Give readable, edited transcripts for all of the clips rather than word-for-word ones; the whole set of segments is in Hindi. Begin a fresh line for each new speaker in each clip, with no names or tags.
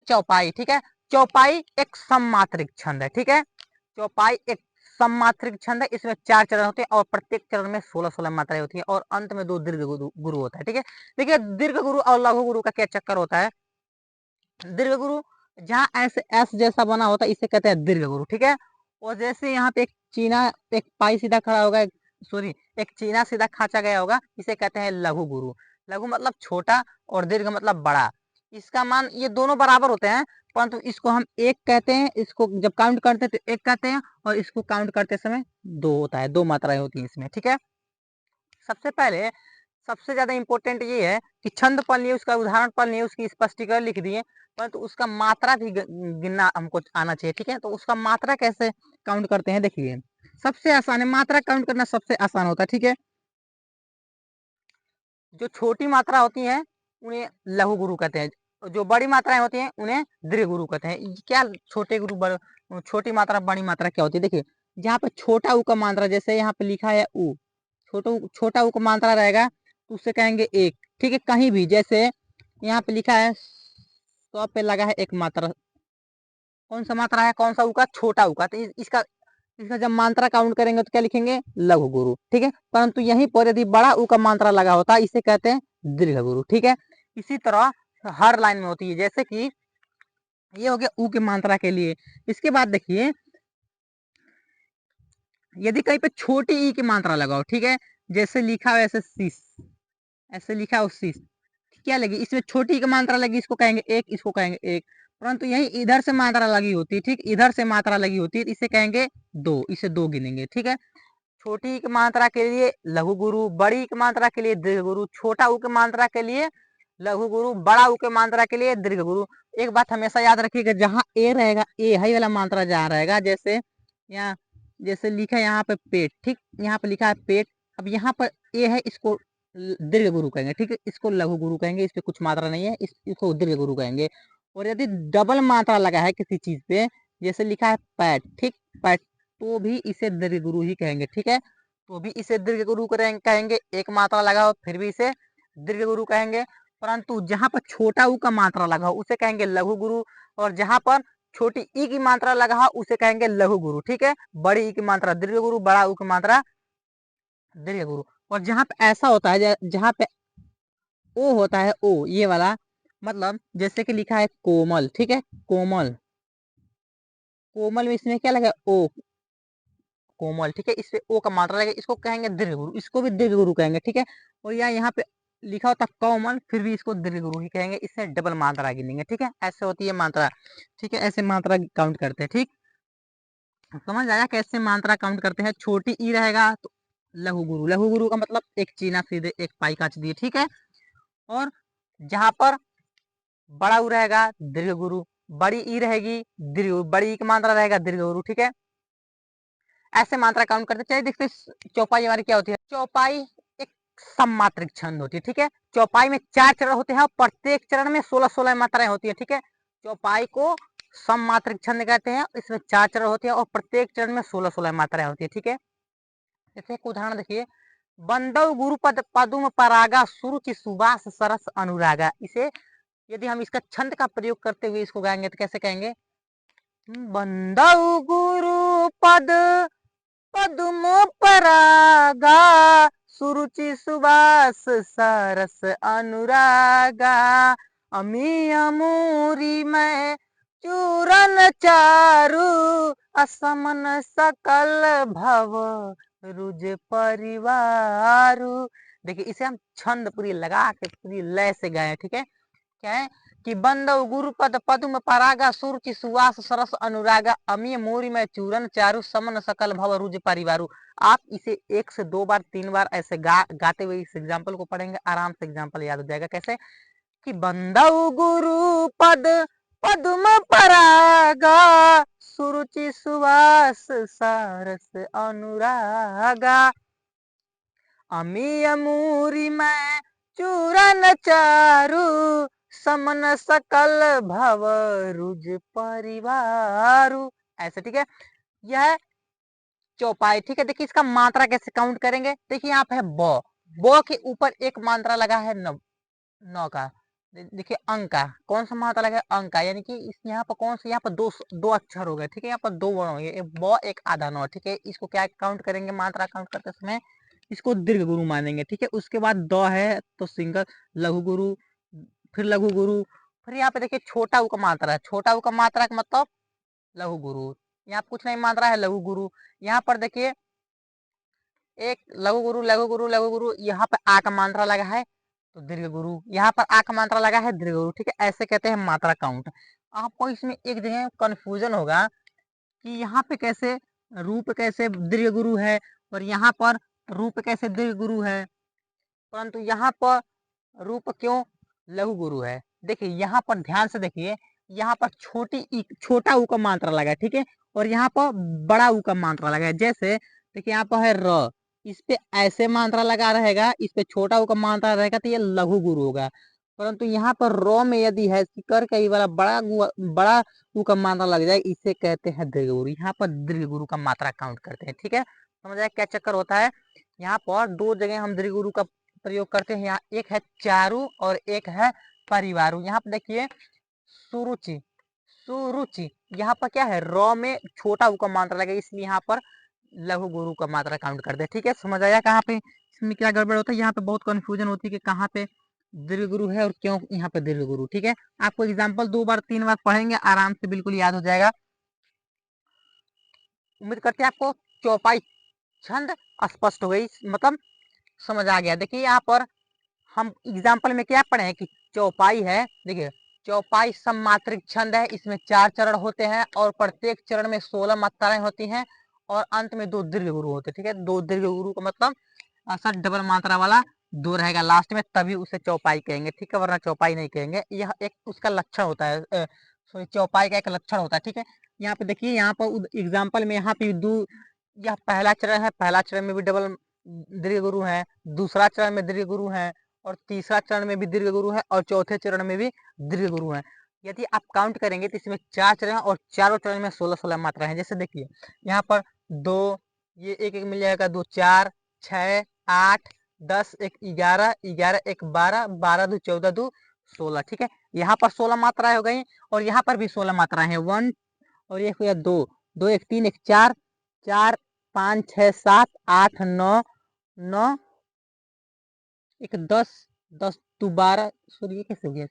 चौपाई, ठीक है। चौपाई एक सममात्रिक छंद है, ठीक है। चौपाई एक सममात्रिक छंद है, इसमें 4 चरण होते हैं और प्रत्येक चरण में 16-16 मात्राएं होती हैं और अंत में 2 दीर्घ गुरु होता है, ठीक है। देखिए दीर्घ गुरु और लघु गुरु का क्या चक्कर होता है। दीर्घ गुरु जहाँ ऐसे एस जैसा बना होता है इसे कहते हैं दीर्घ गुरु, ठीक है। और जैसे यहाँ पे एक पाई सीधा खड़ा होगा, सॉरी एक चीना सीधा खाचा गया होगा, इसे कहते हैं लघु गुरु। लघु मतलब छोटा और दीर्घ मतलब बड़ा। इसका मान ये दोनों बराबर होते हैं, परंतु इसको हम एक कहते हैं, इसको जब काउंट करते हैं तो एक कहते हैं और इसको काउंट करते समय 2 होता है, 2 मात्राएं होती हैं इसमें, ठीक है। सबसे पहले सबसे ज्यादा इंपॉर्टेंट ये है कि छंद पढ़ लिए, उसका उदाहरण पढ़ लिए, उसकी स्पष्टीकरण लिख दिए, परंतु उसका मात्रा भी गिनना हमको आना चाहिए, ठीक है। तो उसका मात्रा कैसे काउंट करते हैं देखिए, सबसे आसान है मात्रा काउंट करना, सबसे आसान होता है, ठीक है। जो छोटी मात्रा होती है उन्हें लघु गुरु कहते हैं, जो बड़ी मात्राएं होती हैं उन्हें दीर्घ गुरु कहते हैं। क्या छोटे गुरु छोटी मात्रा बड़ी मात्रा क्या होती है देखिए, जहाँ पे छोटा उ का मात्रा, जैसे यहाँ पे लिखा है उ, छोटा उ का मात्रा रहेगा तो उससे कहेंगे एक, ठीक है। कहीं भी जैसे यहाँ पे लिखा है 100 पे लगा है एक मात्रा, कौन सा मात्रा है, कौन सा उ का, छोटा उ का, तो इसका इसका जब मात्रा काउंट करेंगे तो क्या लिखेंगे, लघु गुरु, ठीक है। परंतु यहीं पर यदि बड़ा उ का मात्रा लगा होता है इसे कहते हैं दीर्घ गुरु, ठीक है। इसी तरह हर लाइन में होती है, जैसे कि ये हो गया उ के मात्रा के लिए। इसके बाद देखिए यदि कहीं पे छोटी ई की मात्रा लगाओ, ठीक है, जैसे लिखा हो ऐसे शीश, ऐसे लिखा हो शीश, क्या लगी, इसमें छोटी ई की मात्रा लगी, इसको कहेंगे एक, इसको कहेंगे एक। परंतु यही इधर से मात्रा लगी होती है, ठीक, इधर से मात्रा लगी होती है, इसे कहेंगे 2, इसे 2 गिनेंगे, ठीक है। छोटी की मात्रा के लिए लघु गुरु, बड़ी की मात्रा के लिए दीर्घ गुरु, छोटा उ की मात्रा के लिए लघु गुरु, बड़ा उ की मात्रा के लिए दीर्घ गुरु। एक बात हमेशा याद रखिएगा, जहाँ ए रहेगा, ए हाई वाला मात्रा जहाँ रहेगा, जैसे यहाँ जैसे लिखा है यहाँ पे पेट, ठीक, यहाँ पे लिखा है पेट, अब यहाँ पर ए है, इसको दीर्घ गुरु कहेंगे, ठीक है, इसको लघु गुरु कहेंगे, इस पे कुछ मात्रा नहीं है, इसको दीर्घ गुरु कहेंगे। और यदि डबल मात्रा लगा है किसी चीज पे, जैसे लिखा है पैट, ठीक, पैट, तो भी इसे दीर्घ गुरु ही कहेंगे, ठीक है। तो भी इसे दीर्घ गुरु कहेंगे, एक मात्रा लगा हो फिर भी इसे दीर्घ गुरु कहेंगे। परंतु जहां पर छोटा उ का मात्रा लगा हो उसे कहेंगे लघु गुरु, और जहां पर छोटी ई की मात्रा लगा हो उसे कहेंगे लघु गुरु, ठीक है। बड़ी ई की मात्रा दीर्घ गुरु, बड़ा उ की मात्रा दीर्घ गुरु। और जहां पे ऐसा होता है, जहां पे ओ होता है, ओ ये वाला, मतलब जैसे कि लिखा है कोमल, ठीक है, कोमल, कोमल में इसमें क्या लगा, ओ, कोमल, ठीक है, इससे ओ का मात्रा लगेगा, इसको कहेंगे दीर्घ गुरु, इसको भी दीर्घ गुरु कहेंगे, ठीक है। और यहाँ पे लिखा होता कोमल, फिर भी इसको दीर्घ गुरु ही कहेंगे, इससे डबल मात्रा गिनेंगे, ठीक है। ऐसे होती है मात्रा, ठीक है, ऐसे मात्रा काउंट करते हैं, ठीक। समझ आया कैसे मात्रा काउंट करते हैं। छोटी ई रहेगा तो लघु गुरु, लघु गुरु का मतलब एक चीना सीधे एक पाई काच दिए, ठीक है। और जहां पर बड़ा उ रहेगा दीर्घ गुरु, बड़ी ई रहेगी दीर्घ गुरु, बड़ी ई की मात्रा रहेगा दीर्घ गुरु, ठीक है। ऐसे मात्रा काउंट करते चलिए देखते चौपाई हमारी क्या होती है। चौपाई एक सममात्रिक छंद होती है, ठीक है। चौपाई में 4 चरण होते हैं और प्रत्येक चरण में 16-16 मात्राएं होती है, ठीक है। चौपाई को सममात्रिक छंद कहते हैं, इसमें 4 चरण होते हैं और प्रत्येक चरण में 16-16 मात्राएं होती है, ठीक है। जैसे एक उदाहरण देखिए, बंदव गुरुपद पदुम परागा सुरुचि सुबास सरस अनुरागा, इसे यदि हम इसका छंद का प्रयोग करते हुए इसको गाएंगे तो कैसे कहेंगे, बंदव गुरुपद पदुम परागा सुरुचि सुबास सरस अनुरागा, अमी अमूरी में चूरन चारु असमन सकल भव रुज परिवारु। देखिए इसे हम छंद पूरी लगा के पूरी लय से गाए, ठीक है। क्या है कि बंदव गुरुपद पदुम परागा सुरुचि सुवास सरस अनुरागा, अमीय मोरी में चूरन चारु समन सकल भव रुज परिवारु। आप इसे 1 से 2 बार 3 बार ऐसे गाते हुए इस एग्जाम्पल को पढ़ेंगे, आराम से एग्जाम्पल याद हो जाएगा। कैसे कि बंदव गुरुपद पदुम परागा सुरुचि सुवास सरस अनुरागा, अमीय मूरी में चूरन चारु समन सकल भव रुज परिवारु, ऐसे, ठीक है। यह चौपाई, ठीक है। देखिए इसका मात्रा कैसे काउंट करेंगे, देखिए यहाँ पे है ब के ऊपर एक मात्रा लगा है न का, देखिए अंक का कौन सा मात्रा लगेगा, अंक का, यानी कि इस यहाँ पर कौन सा, यहाँ पर दो अक्षर हो गए, ठीक है, यहाँ पर दो वर्ण हो गए, एक ब एक आधा नौ, ठीक है, इसको क्या काउंट करेंगे, मात्रा काउंट करते समय इसको दीर्घ गुरु मानेंगे, ठीक है। उसके बाद द है तो सिंगल लघु गुरु, फिर लघु गुरु, फिर यहाँ पे देखिए छोटा ऊ का मात्रा है, छोटा ऊ का मात्रा का मतलब लघु गुरु, यहाँ कुछ नहीं मात्रा है लघु गुरु। यहाँ पर देखिए एक लघु गुरु लघु गुरु लघु गुरु, यहाँ पर आ का मात्रा लगा है तो दीर्घ गुरु, यहाँ पर आ का मात्रा लगा है दीर्घ गुरु, ठीक है, ऐसे कहते हैं मात्रा काउंट। आपको इसमें एक जगह कंफ्यूजन होगा कि यहाँ पे कैसे रूप कैसे दीर्घ गुरु है और यहाँ पर रूप कैसे दीर्घ गुरु है, परंतु यहाँ पर रूप क्यों लघु गुरु है। देखिए यहाँ पर ध्यान से देखिए, यहाँ पर छोटा ऊ का मात्रा लगा है, ठीक है, और यहाँ पर बड़ा ऊ का मात्रा लगा है। जैसे देखिए यहाँ पर है र, इस पे ऐसे मात्रा लगा रहेगा, इस पे छोटा ऊ का मात्रा रहेगा तो ये लघु गुरु होगा, परंतु यहाँ पर र में यदि है कर कई वाला बड़ा ऊ का मात्रा लग जाए, इसे कहते हैं दीर्घ गुरु। यहाँ पर दीर्घ गुरु का मात्रा काउंट करते हैं, ठीक है, समझ आया क्या चक्कर होता है। यहाँ पर दो जगह हम दीर्घ गुरु का प्रयोग करते हैं, यहाँ एक है चारु और एक है परिवारु। यहाँ पर देखिए सुरुचि, सुरुचि, यहाँ पर क्या है र में छोटा ऊ का मात्रा लगे, इसलिए यहाँ पर लघु गुरु का मात्रा काउंट करते हैं, ठीक है। समझ आया कहाँ पे इसमें क्या गड़बड़ होता है, यहाँ पे बहुत कंफ्यूजन होती है कि कहाँ पे दीर्घ गुरु है और क्यों यहाँ पे दीर्घ गुरु, ठीक है। आपको एग्जाम्पल 2 बार 3 बार पढ़ेंगे आराम से बिल्कुल याद हो जाएगा। उम्मीद करते हैं आपको चौपाई छंद स्पष्ट हो गई, मतलब समझ आ गया। देखिए यहाँ पर हम एग्जाम्पल में क्या पढ़े हैं कि चौपाई है, देखिए चौपाई सममात्रिक छंद है, इसमें 4 चरण होते हैं और प्रत्येक चरण में 16 मात्राएं होती हैं और अंत में 2 दीर्घ गुरु होते हैं, ठीक है। 2 दीर्घ गुरु का मतलब ऐसा डबल मात्रा वाला 2 रहेगा लास्ट में, तभी उसे चौपाई कहेंगे, ठीक है, वरना चौपाई नहीं कहेंगे। यह एक उसका लक्षण होता है, सॉरी चौपाई का एक लक्षण होता है, ठीक है। यहाँ पे देखिए, यहाँ पर एग्जाम्पल में यहाँ पे यह पहला चरण है, पहला चरण में भी डबल दीर्घ गुरु है, दूसरा चरण में दीर्घ गुरु है और तीसरा चरण में भी दीर्घ गुरु है और चौथे चरण में भी दीर्घ गुरु है। यदि आप काउंट करेंगे तो इसमें 4 चरण है और चारों चरण में 16-16 मात्रा है। जैसे देखिए यहाँ पर 2, ये एक एक मिल जाएगा, 2 4 6 8 10 1 11 11 1 12 12 2 14 2 16, ठीक है। यहाँ पर 16 मात्राएं हो गई और यहाँ पर भी 16 मात्राएं हैं, 1 और एक हुआ 2 2 1 3 1 4 4 5 6 7 8 9 9 एक 10 10 2 12, सॉरी ये कैसे हो गया,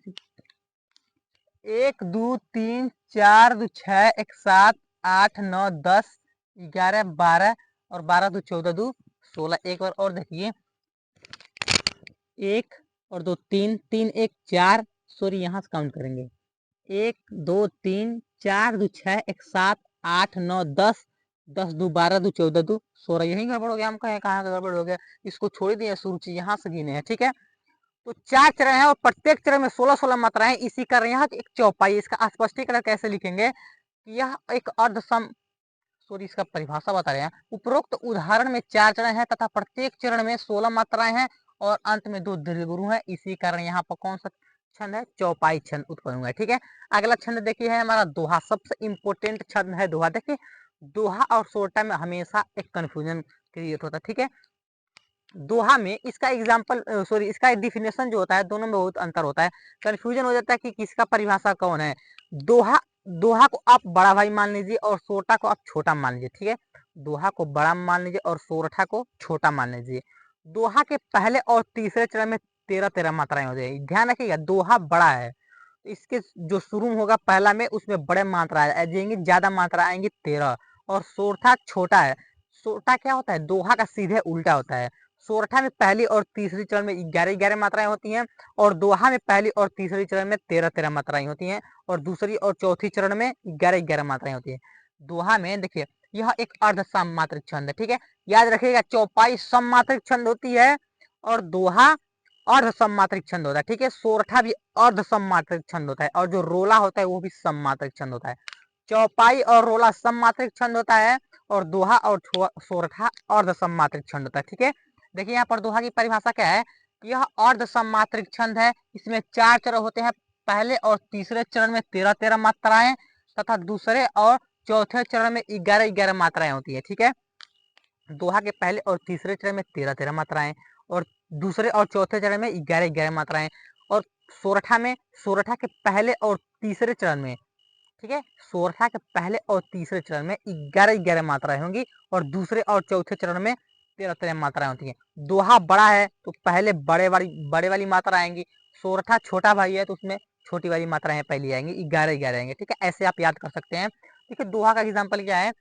1 2 3 4 2 6 1 7 8 9 10 11 12 और 12 2 14 2 16। एक बार और देखिए, 1 और 2 3 3 1 4, सॉरी यहाँ से काउंट करेंगे, 1 2 3 4 2 6 1 7 8 9 10 10 2 12 2 14 2 16, यही गड़बड़ हो गया। हम कहें कहाँ गड़बड़ हो गया, इसको छोड़ दिए, सूची यहाँ से गिने हैं, ठीक है। तो 4 चरण है और प्रत्येक चरण में 16-16 मात्राएं, इसी कारण यहाँ एक चौपाई। इसका स्पष्टीकरण कैसे लिखेंगे कि यह एक अर्ध सम, सॉरी इसका परिभाषा बता रहे हैं, उपरोक्त उदाहरण में 4 चरण है तथा प्रत्येक चरण में 16 मात्राएं हैं और अंत में 2 दीर्घ गुरु हैं, इसी कारण यहाँ पर कौन सा छंद है, चौपाई छंद उत्पन्न हुआ है, ठीक है। अगला छंद देखिए है हमारा दोहा, सबसे इंपोर्टेंट छंद है दोहा। देखिए दोहा और सोरठा में हमेशा एक कंफ्यूजन क्रिएट होता है, ठीक है। दोहा में इसका एग्जाम्पल, सॉरी इसका डिफिनेशन जो होता है, दोनों में बहुत अंतर होता है, कंफ्यूजन हो जाता है कि किसका परिभाषा कौन है। दोहा दोहा को आप बड़ा भाई मान लीजिए और सोरठा को आप छोटा मान लीजिए, ठीक है। दोहा को बड़ा मान लीजिए और सोरठा को छोटा मान लीजिए। दोहा के पहले और तीसरे चरण में 13-13 मात्राएं हो जाएगी। ध्यान रखिएगा, दोहा बड़ा है, इसके जो शुरू होगा पहला में उसमें बड़े मात्रा आएंगी, ज्यादा मात्रा आएंगी 13, और सोरठा छोटा है। सोरठा क्या होता है, दोहा का सीधे उल्टा होता है। सोरठा में पहली और तीसरी चरण में 11-11 मात्राएं होती हैं और दोहा में पहली और तीसरी चरण में 13-13 मात्राएं होती हैं और दूसरी और चौथी चरण में 11-11 मात्राएं होती हैं। दोहा में देखिए यह एक अर्ध सममात्रिक छंद है, ठीक है। याद रखिएगा, चौपाई सममात्रिक छंद होती है और दोहा अर्ध सममात्रिक छंद होता है, ठीक है। सोरठा भी अर्ध सममात्रिक छंद होता है और जो रोला होता है वो भी सममात्रिक छंद होता है। चौपाई और रोला सममात्रिक छंद होता है और दोहा और सोरठा अर्ध सममात्रिक छंद होता है, ठीक है। देखिए यहाँ पर दोहा की परिभाषा क्या है, यह अर्ध सममात्रिक छंद है, इसमें 4 चरण होते हैं, पहले और तीसरे चरण में 13-13 मात्राएं तथा दूसरे और चौथे चरण में 11-11 मात्राएं होती है, ठीक है। दोहा के पहले और तीसरे चरण में 13-13 मात्राएं और दूसरे और चौथे चरण में 11-11 मात्राएं और सोरठा में, सोरठा के पहले और तीसरे चरण में, ठीक है, सोरठा के पहले और तीसरे चरण में 11-11 मात्राएं होंगी और दूसरे और चौथे चरण में 13-13 मात्राएं होती हैं। दोहा बड़ा है तो पहले बड़े वाली मात्रा आएंगी, सोरठा छोटा भाई है तो उसमें छोटी वाली मात्राएं पहली आएंगी, 11-11 आएंगे, ठीक है, ऐसे आप याद कर सकते हैं। देखिए दोहा का एग्जाम्पल क्या है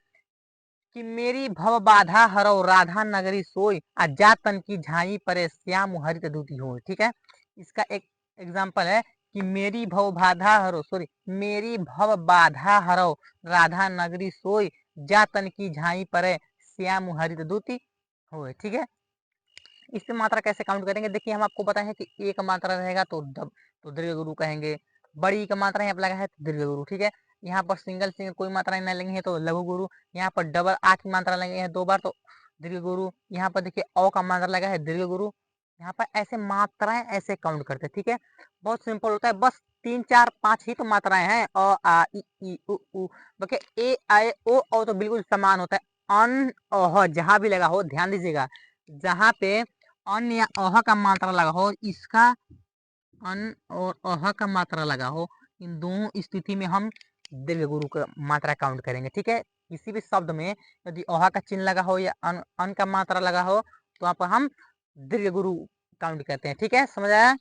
कि मेरी भव बाधा हरो राधा नगरी सोई, जा तन की झाई परे श्याम हरित दूती हो, ठीक है, इसका एक एग्जाम्पल है कि मेरी भव बाधा हरो, सॉरी, मेरी भव बाधा हरो राधा नगरी सोई, जा तन की झाई परे श्याम हरित दूती हो, ठीक है। इससे मात्रा कैसे काउंट करेंगे, देखिए हम आपको बताए हैं कि एक मात्रा रहेगा तो दीर्घ गुरु कहेंगे, बड़ी का मात्रा यहाँ पर लगा है तो दीर्घ गुरु, ठीक है। यहाँ पर सिंगल कोई मात्रा नहीं लेंगे तो लघु गुरु, यहाँ पर डबल आ की मात्रा लेंगे हैं 2 बार तो दीर्घ गुरु, यहाँ पर देखिए औ का मात्रा लगा है दीर्घ गुरु, यहाँ पर ऐसे मात्राएं ऐसे काउंट करते हैं, ठीक है, बहुत सिंपल होता है, बस 3 4 5 ही तो मात्राएं हैं, अ आ ई उ ऊ, ए आए ओ तो बिल्कुल समान होता है, अन अह जहां भी लगा हो ध्यान दीजिएगा, जहां पे अन या अह का मात्रा लगा हो, इसका अन और अह का मात्रा लगा हो, इन दोनों स्थिति में हम दीर्घ गुरु का मात्रा काउंट करेंगे, ठीक है। किसी भी शब्द में यदि अह का चिन्ह लगा हो या अन का मात्रा लगा हो तो वहां पर हम दीर्घ गुरु काउंट करते हैं, ठीक है, समझ आया।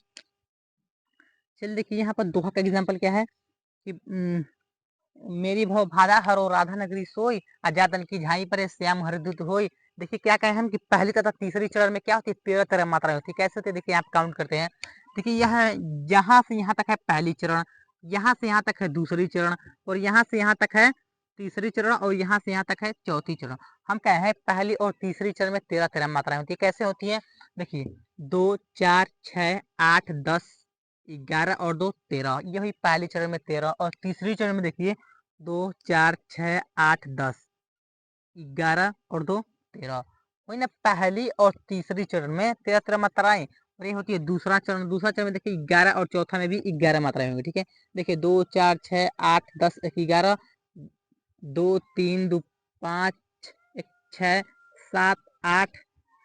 चलिए देखिए यहाँ पर दोहा का एग्जाम्पल क्या है कि मेरी भव भादा हरो राधा नगरी सोई, अजातन की झाई पर श्याम हरदूत होई। देखिए क्या कहें हम कि पहली तथा तीसरी चरण में क्या होती है 13-13 मात्रा होती है, कैसे होती है देखिए आप काउंट करते हैं। देखिए यह यहाँ से यहाँ तक है पहली चरण, यहाँ से यहाँ तक है दूसरी चरण और यहाँ से यहाँ तक है तीसरी चरण और यहाँ से यहाँ तक है चौथी चरण। हम कहे हैं पहली और तीसरी चरण में 13-13 मात्राएं होती है, कैसे होती है देखिए 2 4 6 8 10 11 और 2 13, यही पहली चरण में 13 और तीसरी चरण में देखिए 2 4 6 8 10 11 और 2 13, वही ना पहली और तीसरी चरण में 13-13 मात्राएं और ये होती है दूसरा चरण। दूसरा चरण में देखिए 11 और चौथा में भी 11 मात्राएं होंगी, ठीक है। देखिए 2 4 6 8 10 11, 2 3 2 5 1 6 7 8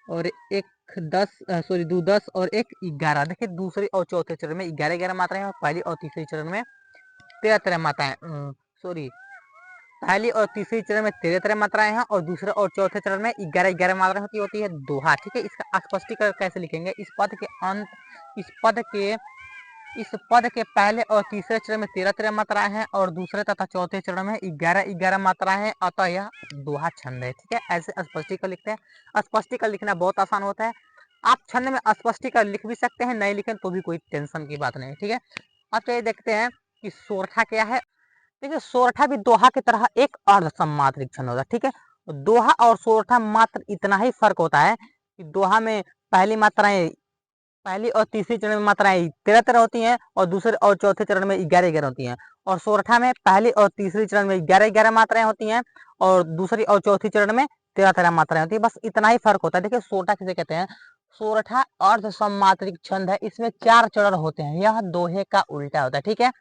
और 1 10, सॉरी 2 10 और 1 11। देखिए दूसरे और चौथे चरण में 11-11 मात्राएं और पहली और तीसरी चरण में 13-13 मात्राएं, सॉरी पहली और तीसरी चरण में 13-13 मात्राएं हैं और दूसरे और चौथे चरण में 11-11 मात्राएं होती है दोहा, ठीक है। इसका स्पष्टीकरण कैसे लिखेंगे, इस पद के अंत, इस पद के पहले और तीसरे चरण में 13-13 मात्राएं हैं और दूसरे तथा चौथे चरण में 11-11 मात्राएं हैं, अतः यह दोहा छंद है, ठीक है। ऐसे स्पष्टीकरण लिखते हैं, स्पष्टीकरण लिखना बहुत आसान होता है, आप छंद में स्पष्टीकरण लिख भी सकते हैं, नहीं लिखें तो भी कोई टेंशन की बात नहीं, ठीक है। अब तो ये देखते हैं कि सोरठा क्या है। देखिए सोरठा भी दोहा की तरह एक अर्ध सम्मात्रिक छंद होता है, ठीक है। दोहा और सोरठा मात्र इतना ही फर्क होता है कि दोहा में पहली और तीसरी चरण में मात्राएं 13-13 होती हैं और दूसरे और चौथे चरण में 11-11 होती हैं और सोरठा में पहली और तीसरी चरण में 11-11 मात्राएं होती हैं और दूसरी और चौथी चरण में 13-13 मात्राएं होती है, बस इतना ही फर्क होता है। देखिए सोरठा किसे कहते हैं, सोरठा अर्ध सम्मात्रिक छंद है, इसमें 4 चरण होते हैं, यह दोहे का उल्टा होता है, ठीक है।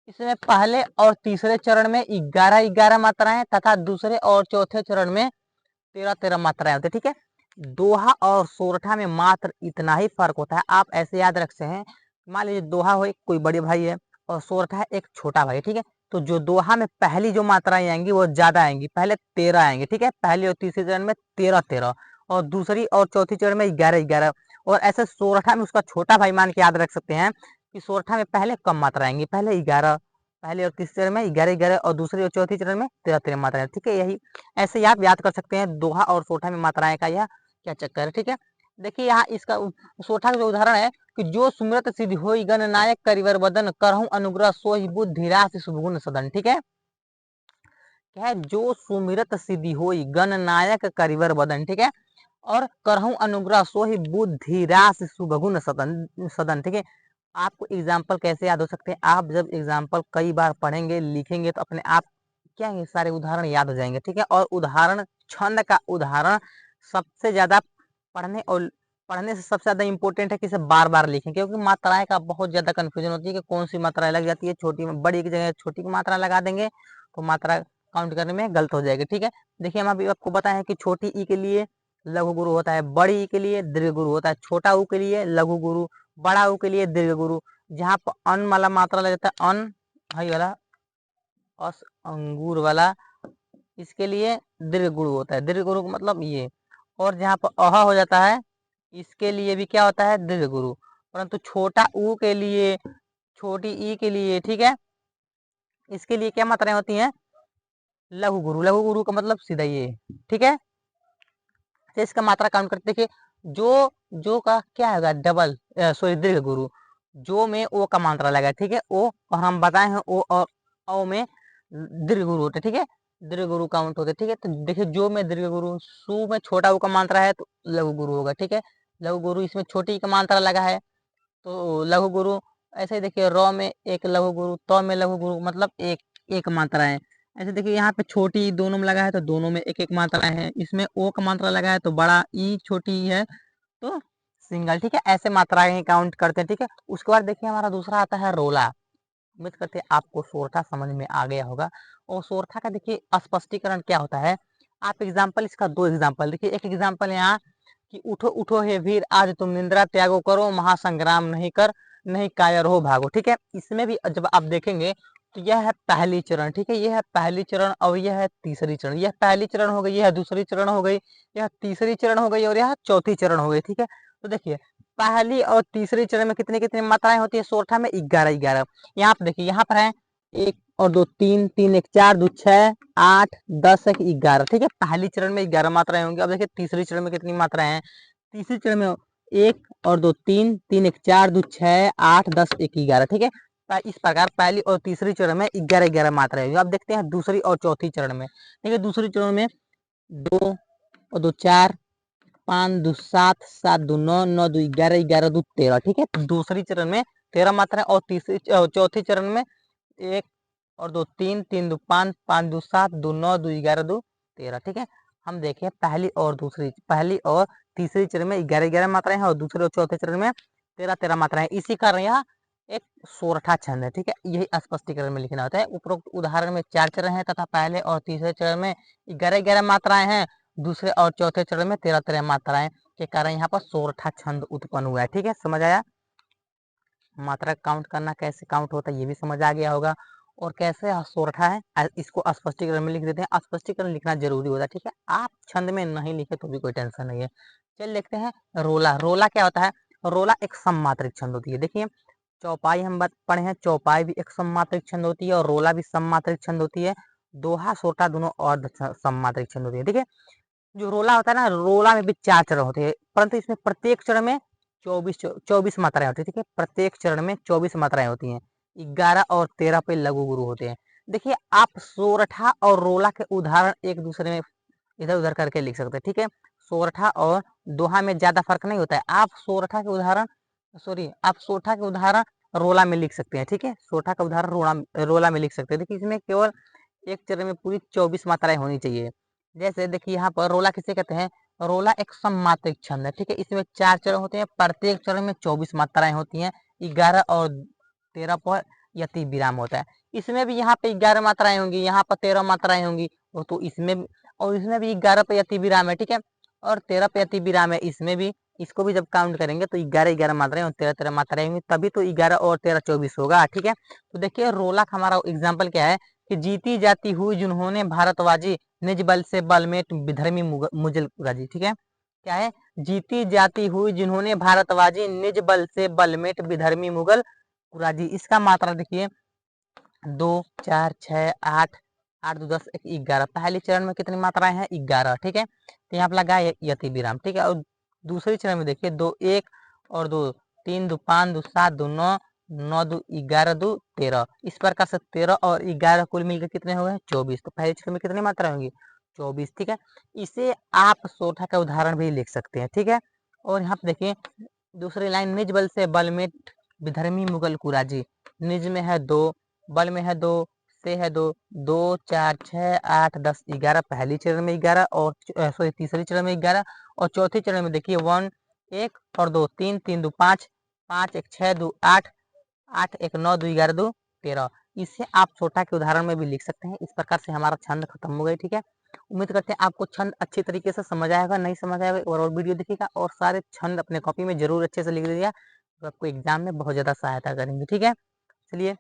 इसमें पहले और तीसरे चरण में 11-11 मात्राएं तथा दूसरे और चौथे चरण में 13-13 मात्राएं होती है, ठीक है। दोहा और सोरठा में मात्र इतना ही फर्क होता है, आप ऐसे याद रख सकते हैं। मान लीजिए दोहा हो एक कोई बड़े भाई है और सोरठा एक छोटा भाई, ठीक है। तो जो दोहा में पहली जो मात्राएं आएंगी वो ज्यादा आएंगी, पहले 13 आएंगे, ठीक है, पहली और तीसरे चरण में 13-13 और दूसरी और चौथी चरण में 11-11 और ऐसे सोरठा में उसका छोटा भाई मान के याद रख सकते हैं कि सोरठा में पहले कम मात्रा आएंगी, पहले 11, पहले और तीसरे चरण में 11-11 और दूसरे और चौथी चरण में 13-13 मात्राएं, ठीक है। यही ऐसे आप याद कर सकते हैं दोहा और सोरठा में मात्राएं का यह क्या चक्कर है, ठीक है। देखिए यहाँ इसका सोरठा का जो उदाहरण है कि जो सुमिरत सिद्धि होई गण नायक करिवर बदन करहूं अनुग्रह सोहि बुद्धि राशि शुभगुण सदन, ठीक है। क्या है, जो सुमिरत सिद्धि होई गण नायक करिवर बदन, ठीक है, और करहूं अनुग्रह सोहि बुद्धि राशि शुभगुण सदन, ठीक है। आपको एग्जाम्पल कैसे याद हो सकते हैं, आप जब एग्जाम्पल कई बार पढ़ेंगे लिखेंगे तो अपने आप क्या है सारे उदाहरण याद हो जाएंगे, ठीक है। और उदाहरण छंद का उदाहरण सबसे ज्यादा पढ़ने से सबसे ज्यादा इंपॉर्टेंट है कि इसे बार बार लिखें, क्योंकि मात्राएं का बहुत ज्यादा कंफ्यूजन होती है कि कौन सी मात्रा लग जाती है, छोटी में बड़ी की जगह छोटी की मात्रा लगा देंगे तो मात्रा काउंट करने में गलत हो जाएगी, ठीक है। देखिए हम अभी आपको बताएं कि छोटी ई के लिए लघु गुरु होता है, बड़ी ई के लिए दीर्घ गुरु होता है, छोटा ऊ के लिए लघु गुरु, बड़ा ऊ के लिए दीर्घ गुरु जहाँ पर अन वाला मात्रा लग जाता है, अन हई वाला अस अंगूर वाला, इसके लिए दीर्घ गुरु होता है, दीर्घ गुरु मतलब ये। और जहाँ पर अह हो जाता है इसके लिए भी क्या होता है, दीर्घ गुरु। परंतु छोटा ऊ के लिए, छोटी ई के लिए, ठीक है, इसके लिए क्या मात्राएं होती हैं, लघु गुरु। लघु गुरु का मतलब सीधा ये, ठीक है। तो इसका मात्रा काउंट करते, देखिए जो का क्या होगा, डबल सॉरी दीर्घ गुरु, जो में ओ का मात्रा लगा, ठीक है, ओ, और हम बताए हैं ओ और औ में दीर्घ गुरु होते, ठीक है, दीर्घ गुरु काउंट होते, ठीक है। तो देखिए जो में दीर्घ गुरु, सु में छोटा ऊ का मात्रा है तो लघु गुरु होगा, ठीक है। लघु गुरु इसमें छोटी का मात्रा लगा है तो लघु गुरु। ऐसे ही देखिए र में एक लघु गुरु, त में लघु गुरु, मतलब एक एक मात्रा है। ऐसे देखिए यहाँ पे छोटी दोनों में लगा है तो दोनों में एक एक मात्रा है। इसमें ओ का मात्रा लगा है तो बड़ा ई, छोटी ई है तो सिंगल, ठीक है। ऐसे मात्राएं काउंट करते हैं, ठीक है। उसके बाद देखिए हमारा दूसरा आता है रोला। उम्मीद करते हैं आपको सोरठा समझ में आ गया होगा। और सोरठा का देखिए स्पष्टीकरण क्या होता है, आप एग्जाम्पल, इसका दो एग्जाम्पल देखिए। एक एग्जाम्पल यहाँ कि उठो उठो हे वीर, आज तुम निंद्रा त्यागो करो, महासंग्राम नहीं कर, नहीं कायर हो भागो, ठीक है। इसमें भी जब आप देखेंगे तो यह है पहली चरण, ठीक है, यह है पहली चरण और यह है तीसरी चरण। यह पहली चरण हो गई, यह दूसरी चरण हो गई, यह तीसरी चरण हो गई और यह चौथी चरण हो गई, ठीक है। तो देखिए पहली और तीसरी चरण में कितनी कितनी मात्राएं होती है, सोरठा में 11 11। यहाँ पर देखिए, यहाँ पर है 1 और 2 3, 3 1 4, 2 6 8 10 1 11, ठीक है। पहली चरण में 11 मात्राएं होंगी। अब देखिए तीसरी चरण में कितनी मात्राएं हैं, तीसरी चरण में 1 और 2 3, 3 1 4, 2 6 8 10 1 11, ठीक है। इस प्रकार पहली और तीसरी चरण में 11 11 मात्राएं होंगी। अब देखते हैं दूसरी और चौथी चरण में। देखिए दूसरी चरण में 2 और 2 4, 5 2 7, 7 2 9, 9 2 11, 11 2 13, ठीक है। दूसरी चरण में 13 मात्राएं और तीसरी चौथी चरण में 1 और 2 3, 3 2 5, 5 2 7, 2 9, 2 11 2 13, ठीक है। हम देखें पहली और तीसरी चरण में 11 11 मात्राएं हैं और दूसरे और चौथे चरण में 13 13 मात्राएं। इसी कारण यह एक सोरठा छंद है, ठीक है। यही स्पष्टीकरण में लिखना होता है। उपरोक्त उदाहरण में 4 चरण है तथा पहले और तीसरे चरण में 11 11 मात्राएं हैं, दूसरे और चौथे चरण में 13 13 मात्राएं के कारण यहाँ पर सोरठा छंद उत्पन्न हुआ है, ठीक है। समझ आया, मात्रा काउंट करना कैसे काउंट होता है ये भी समझ आ गया होगा। और कैसे सोरठा है इसको स्पष्टीकरण में लिख देते हैं। स्पष्टीकरण लिखना जरूरी होता है, ठीक है। आप छंद में नहीं लिखे तो भी कोई टेंशन नहीं है। चल देखते हैं रोला। रोला क्या होता है, रोला एक सममात्रिक छंद होती है। देखिए चौपाई हम बात पढ़े हैं, चौपाई भी एक सममात्रिक छंद होती है और रोला भी सममात्रिक छंद होती है। दोहा सोरठा दोनों और सममात्रिक छंद होती है, ठीक है। जो रोला होता है ना, रोला में भी 4 चरण होते हैं, परंतु इसमें प्रत्येक चरण में 24 मात्राएं होती है, ठीक है। प्रत्येक चरण में 24 मात्राएं होती हैं। 11 और 13 पे लघु गुरु होते हैं। देखिए आप सोरठा और रोला के उदाहरण एक दूसरे में इधर उधर करके लिख सकते हैं, ठीक है। सोरठा और दोहा में ज्यादा फर्क नहीं होता है। आप सोरठा के उदाहरण आप सोरठा के उदाहरण रोला में लिख सकते हैं, ठीक है। सोरठा का उदाहरण रोला में लिख सकते हैं। देखिए इसमें केवल एक चरण में पूरी 24 मात्राएं होनी चाहिए। जैसे देखिए यहाँ पर रोला किसे कहते हैं, रोला एक सममात्रिक छंद है, ठीक है। इसमें 4 चरण होते हैं, प्रत्येक चरण में 24 मात्राएं होती हैं। 11 और 13 पर यति विराम होता है। इसमें भी यहाँ पे 11 मात्राएं होंगी, यहाँ पर 13 मात्राएं होंगी, वो तो इसमें और इसमें भी 11 पे यति विराम है, ठीक है। और 13 पे यति विराम है इसमें भी। इसको भी जब काउंट करेंगे तो 11 11 मात्राएं और 13 13 मात्राएं होंगी, तभी तो 11 और 13 24 होगा, ठीक है। तो देखिए रोला का हमारा एग्जाम्पल क्या है कि जीती जाती हुई जिन्होंने भारतवाजी, निज बल से बलमेट विधर्मी मुजल गाजी, ठीक है। क्या है, जीती जाती हुई जिन्होंने भारतवाजी, निज बल से बलमेट विधर्मी मुगल कुराजी। इसका मात्रा देखिए 2 4 6 8, 8 2 10 1 11। पहले चरण में कितनी मात्राएं हैं, 11, ठीक है। तो यहाँ पर लगा यति विराम, ठीक है। और दूसरे चरण में देखिए 2 1 और 2 3 2 5 2 7 2 9, 9 2 11 2 13। इस प्रकार से 13 और 11 कुल मिलकर कितने हो गए, 24। तो पहले चरण में कितनी मात्रा होंगी, 24, ठीक है। इसे आप सोरठा का उदाहरण भी लिख सकते हैं, ठीक है। और यहाँ पे देखिए दूसरी लाइन, निज बल से बलमेट विधर्मी मुगल कुराजी। निज में है 2, बल में है 2, से है 2, 2 4 6 8 10 11। पहली चरण में 11 और सॉरी तीसरी चरण में 11 और चौथी चरण में देखिए 1 1 और 2 3, 3 2 5, 5 1 6 2 8, 8 1 9 2 11 2 13। इसे आप छोटा के उदाहरण में भी लिख सकते हैं। इस प्रकार से हमारा छंद खत्म हो गई, ठीक है। उम्मीद करते हैं आपको छंद अच्छी तरीके से समझ आएगा। नहीं समझ आएगा और वीडियो देखिएगा और सारे छंद अपने कॉपी में जरूर अच्छे से लिख लीजिएगा। जो आपको एग्जाम में बहुत ज़्यादा सहायता करेंगे। ठीक है, चलिए